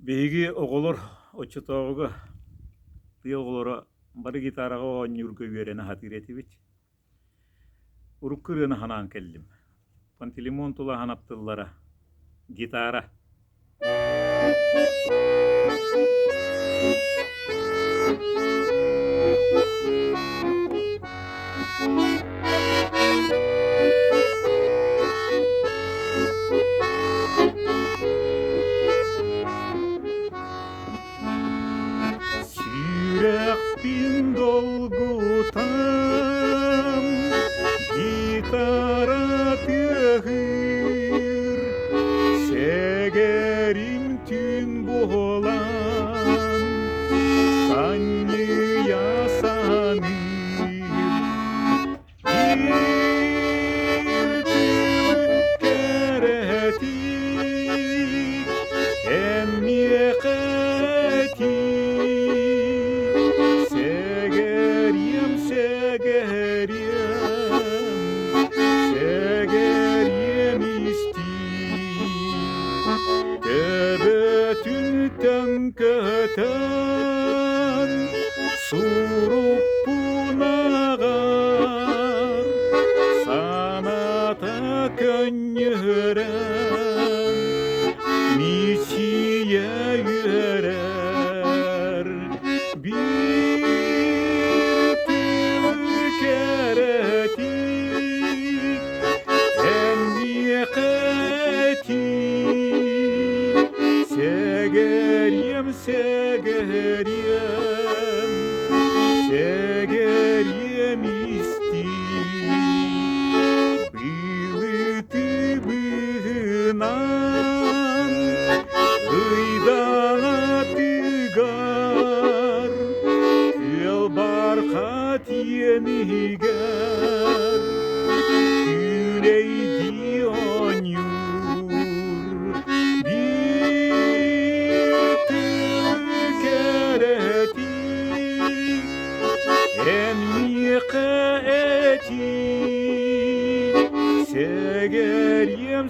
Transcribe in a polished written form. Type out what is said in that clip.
Беги оголор очотоого тый оголора бары гитарага оонньурга үөрена хатыретибит. Уруккырына ханан келдим. Пантелеймон тула ханаптыллара гитара. Сирекпин долгутан гитара тыгыр сегерим түн болан санны ясаныр керетик эммиекети Segeriem isti Tebetün tengketen Surup punagar Sanata könyören Miçiye yürer Segeriem isti Büyütü bığınan Iydana tıgar Kıl barkat yeniger Küleydi onyur Segeriem